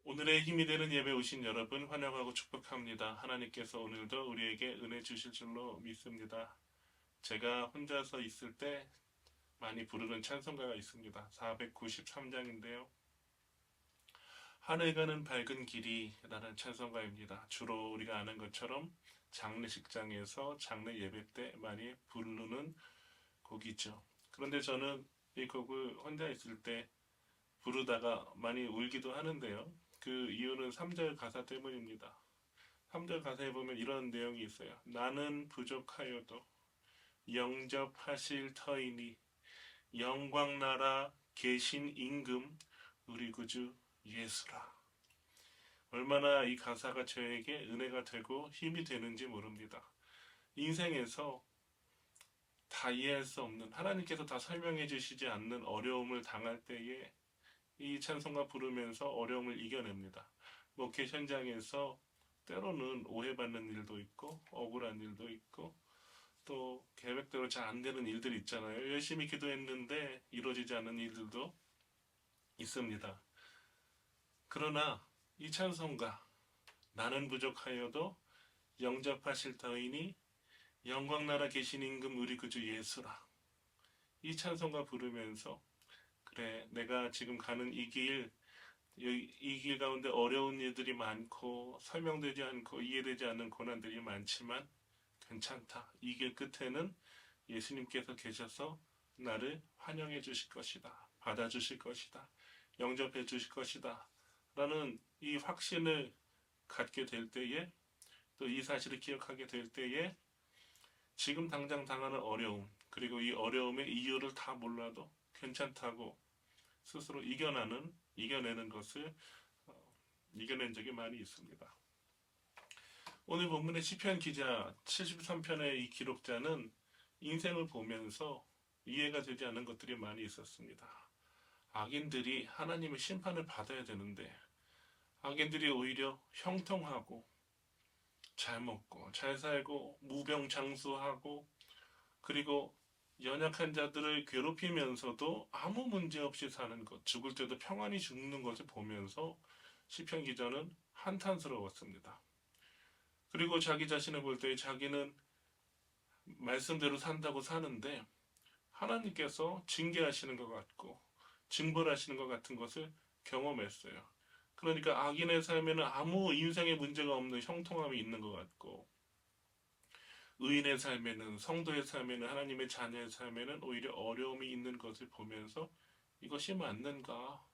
오늘의 힘이 되는 예배 오신 여러분 환영하고 축복합니다. 하나님께서 오늘도 우리에게 은혜 주실 줄로 믿습니다. 제가 혼자서 있을 때 많이 부르는 찬송가가 있습니다. 493장인데요. 하늘 가는 밝은 길이라는 찬송가입니다. 주로 우리가 아는 것처럼 장례식장에서 장례 예배 때 많이 부르는 곡이죠. 그런데 저는 이 곡을 혼자 있을 때 부르다가 많이 울기도 하는데요. 그 이유는 3절 가사 때문입니다. 3절 가사에 보면 이런 내용이 있어요. 나는 부족하여도 영접하실 터이니 영광나라 계신 임금 우리 구주 예수라. 얼마나 이 가사가 저에게 은혜가 되고 힘이 되는지 모릅니다. 인생에서 다 이해할 수 없는, 하나님께서 다 설명해 주시지 않는 어려움을 당할 때에 이 찬송가 부르면서 어려움을 이겨냅니다. 목회 현장에서 때로는 오해받는 일도 있고 억울한 일도 있고 또 계획대로 잘 안 되는 일들이 있잖아요. 열심히 기도했는데 이루어지지 않는 일들도 있습니다. 그러나 이 찬송가 나는 부족하여도 영접하실 터이니 영광나라 계신 임금 우리 구주 예수라. 이 찬송가 부르면서 그래, 내가 지금 가는 이 길 가운데 어려운 일들이 많고 설명되지 않고 이해되지 않는 고난들이 많지만 괜찮다. 이 길 끝에는 예수님께서 계셔서 나를 환영해 주실 것이다. 받아주실 것이다. 영접해 주실 것이다. 라는 이 확신을 갖게 될 때에 또 이 사실을 기억하게 될 때에 지금 당장 당하는 어려움 그리고 이 어려움의 이유를 다 몰라도 괜찮다고 스스로 이겨내는 것을 이겨낸 적이 많이 있습니다. 오늘 본문의 시편 기자 73편의 이 기록자는 인생을 보면서 이해가 되지 않는 것들이 많이 있었습니다. 악인들이 하나님의 심판을 받아야 되는데 악인들이 오히려 형통하고 잘 먹고 잘 살고 무병장수하고 그리고 연약한 자들을 괴롭히면서도 아무 문제 없이 사는 것, 죽을 때도 평안히 죽는 것을 보면서 시편 기자는 한탄스러웠습니다. 그리고 자기 자신을 볼 때 자기는 말씀대로 산다고 사는데 하나님께서 징계하시는 것 같고 징벌하시는 것 같은 것을 경험했어요. 그러니까 악인의 삶에는 아무 인생의 문제가 없는 형통함이 있는 것 같고 의인의 삶에는 성도의 삶에는 하나님의 자녀의 삶에는 오히려 어려움이 있는 것을 보면서 이것이 맞는가?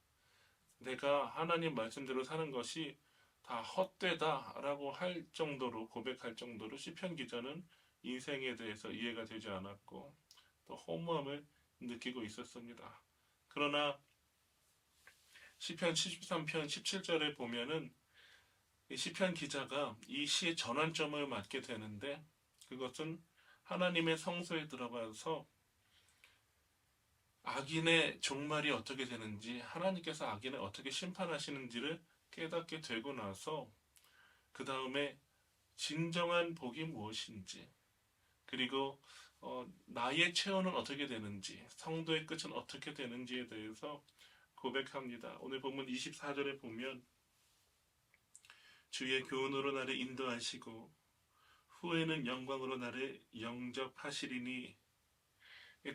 내가 하나님 말씀대로 사는 것이 다 헛되다라고 할 정도로 고백할 정도로 시편 기자는 인생에 대해서 이해가 되지 않았고 또 허무함을 느끼고 있었습니다. 그러나 시편 73편 17절에 보면은 이 시편 기자가 이 시의 전환점을 맞게 되는데 그것은 하나님의 성소에 들어가서 악인의 종말이 어떻게 되는지 하나님께서 악인을 어떻게 심판하시는지를 깨닫게 되고 나서 그 다음에 진정한 복이 무엇인지 그리고 나의 체온은 어떻게 되는지 성도의 끝은 어떻게 되는지에 대해서 고백합니다. 오늘 본문 24절에 보면 주의 교훈으로 나를 인도하시고 후에는 영광으로 나를 영접하시리니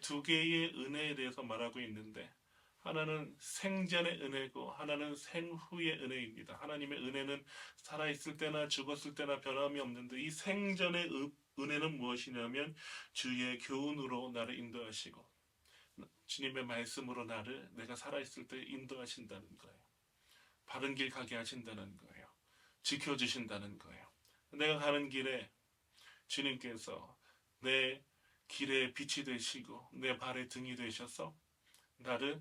두 개의 은혜에 대해서 말하고 있는데 하나는 생전의 은혜고 하나는 생후의 은혜입니다. 하나님의 은혜는 살아있을 때나 죽었을 때나 변함이 없는데 이 생전의 은혜는 무엇이냐면 주의 교훈으로 나를 인도하시고 주님의 말씀으로 나를 내가 살아있을 때 인도하신다는 거예요. 바른 길 가게 하신다는 거예요. 지켜주신다는 거예요. 내가 가는 길에 주님께서 내 길에 빛이 되시고 내 발의 등이 되셔서 나를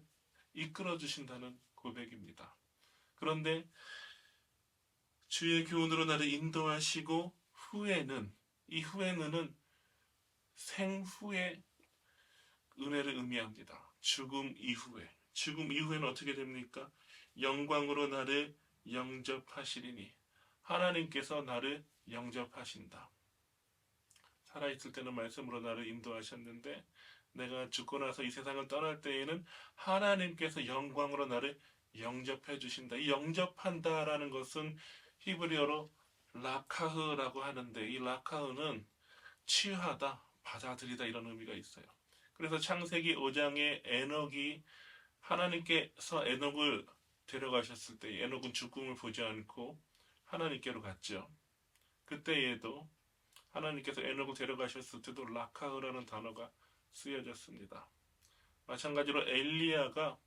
이끌어 주신다는 고백입니다. 그런데 주의 교훈으로 나를 인도하시고 후에는 이 후에는 생후의 은혜를 의미합니다. 죽음 이후에는 어떻게 됩니까? 영광으로 나를 영접하시리니 하나님께서 나를 영접하신다. 살아있을 때는 말씀으로 나를 인도하셨는데 내가 죽고 나서 이 세상을 떠날 때에는 하나님께서 영광으로 나를 영접해 주신다. 이 영접한다라는 것은 히브리어로 라카흐라고 하는데, 이 라카흐는 취하다, 받아들이다 이런 의미가 있어요. 그래서 창세기 5장에 에녹이 하나님께서 에녹을 데려가셨을 때 에녹은 죽음을 보지 않고 하나님께로 갔죠. 그때에도 하나님께서 에녹을 데려가셨을 때도 라카흐라는 단어가 쓰여졌습니다. 마찬가지로 엘리야가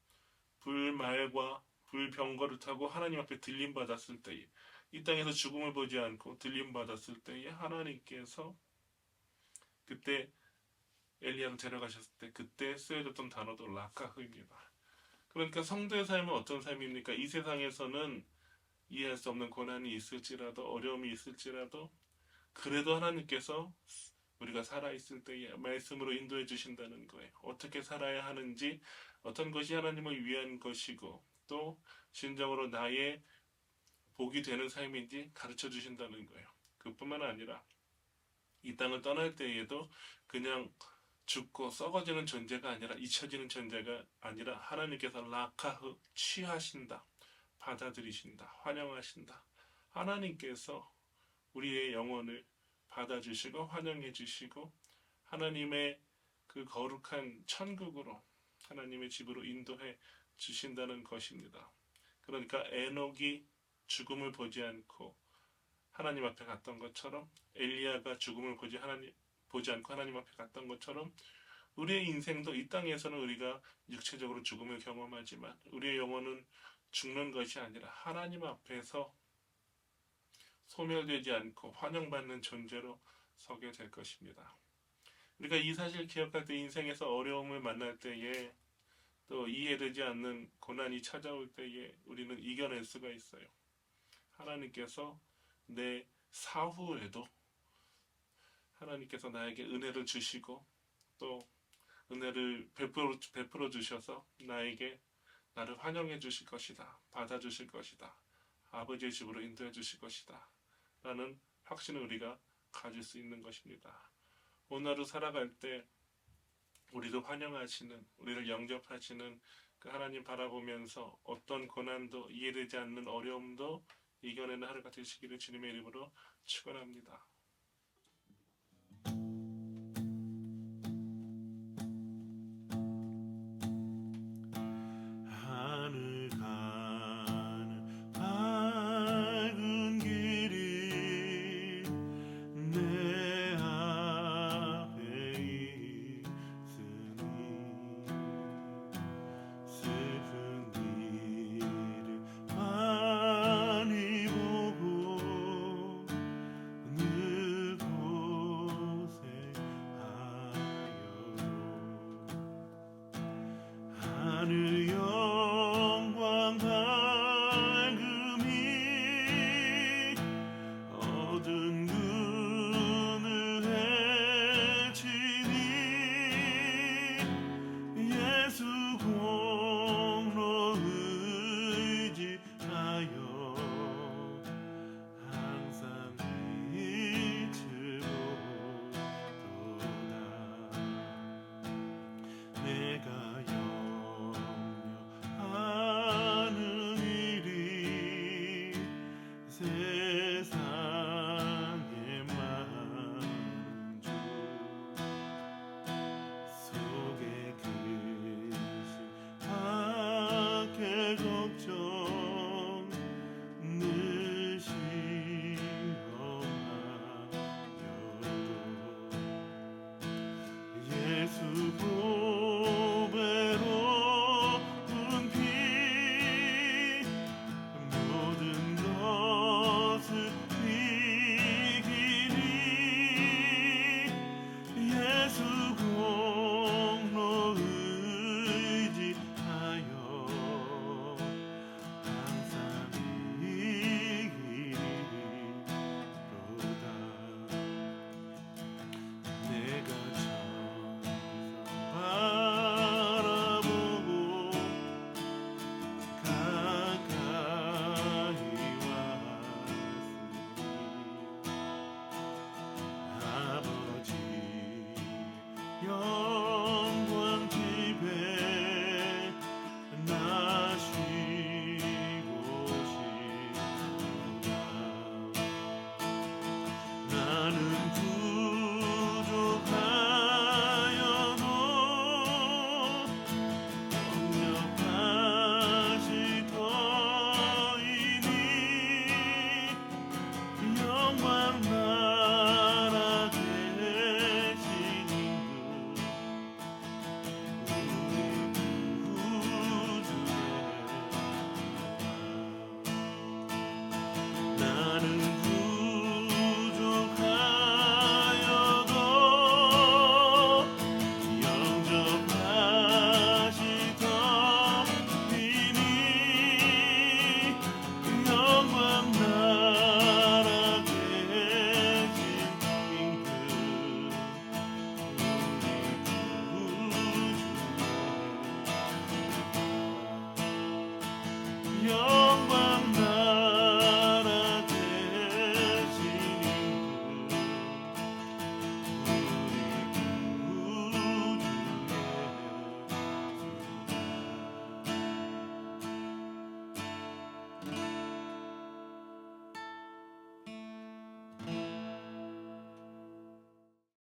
불말과 불병거를 타고 하나님 앞에 들림 받았을 때에, 이 땅에서 죽음을 보지 않고 들림 받았을 때에 하나님께서 그때 엘리야를 데려가셨을 때 그때 쓰여졌던 단어도 라카흐입니다. 그러니까 성도의 삶은 어떤 삶입니까? 이 세상에서는 이해할 수 없는 고난이 있을지라도, 어려움이 있을지라도, 그래도 하나님께서 우리가 살아있을 때에 말씀으로 인도해 주신다는 거예요. 어떻게 살아야 하는지, 어떤 것이 하나님을 위한 것이고, 또 진정으로 나의 복이 되는 삶인지 가르쳐 주신다는 거예요. 그뿐만 아니라 이 땅을 떠날 때에도 그냥 죽고 썩어지는 존재가 아니라, 잊혀지는 존재가 아니라 하나님께서 라카흐, 취하신다, 받아들이신다, 환영하신다. 하나님께서 우리의 영혼을 받아주시고 환영해 주시고 하나님의 그 거룩한 천국으로, 하나님의 집으로 인도해 주신다는 것입니다. 그러니까 에녹이 죽음을 보지 않고 하나님 앞에 갔던 것처럼, 엘리야가 죽음을 보지 않고 하나님 앞에 갔던 것처럼, 우리의 인생도 이 땅에서는 우리가 육체적으로 죽음을 경험하지만 우리의 영혼은 죽는 것이 아니라 하나님 앞에서 소멸되지 않고 환영받는 존재로 서게 될 것입니다. 우리가 이 사실 기억할 때, 인생에서 어려움을 만날 때에, 또 이해되지 않는 고난이 찾아올 때에 우리는 이겨낼 수가 있어요. 하나님께서 내 사후에도 하나님께서 나에게 은혜를 주시고 또 은혜를 베풀어 주셔서 나를 환영해 주실 것이다, 받아주실 것이다, 아버지의 집으로 인도해 주실 것이다 라는 확신을 우리가 가질 수 있는 것입니다. 오늘 하루 살아갈 때 우리도 환영하시는, 우리를 영접하시는 그 하나님 바라보면서 어떤 고난도, 이해되지 않는 어려움도 이겨내는 하루가 되시기를 주님의 이름으로 축원합니다. 하늘 가는 밝은 길이 내 앞에 있으니 슬픈 길을 많이 보고 늘 고생하여도 하늘 영광 밝음이 어두운 그늘 헤치니 예수 공로 의지하여 항상 빛을 보도다. 내가 염려하는 일이 세상에 많은 줄 속에 근심 밖에 걱정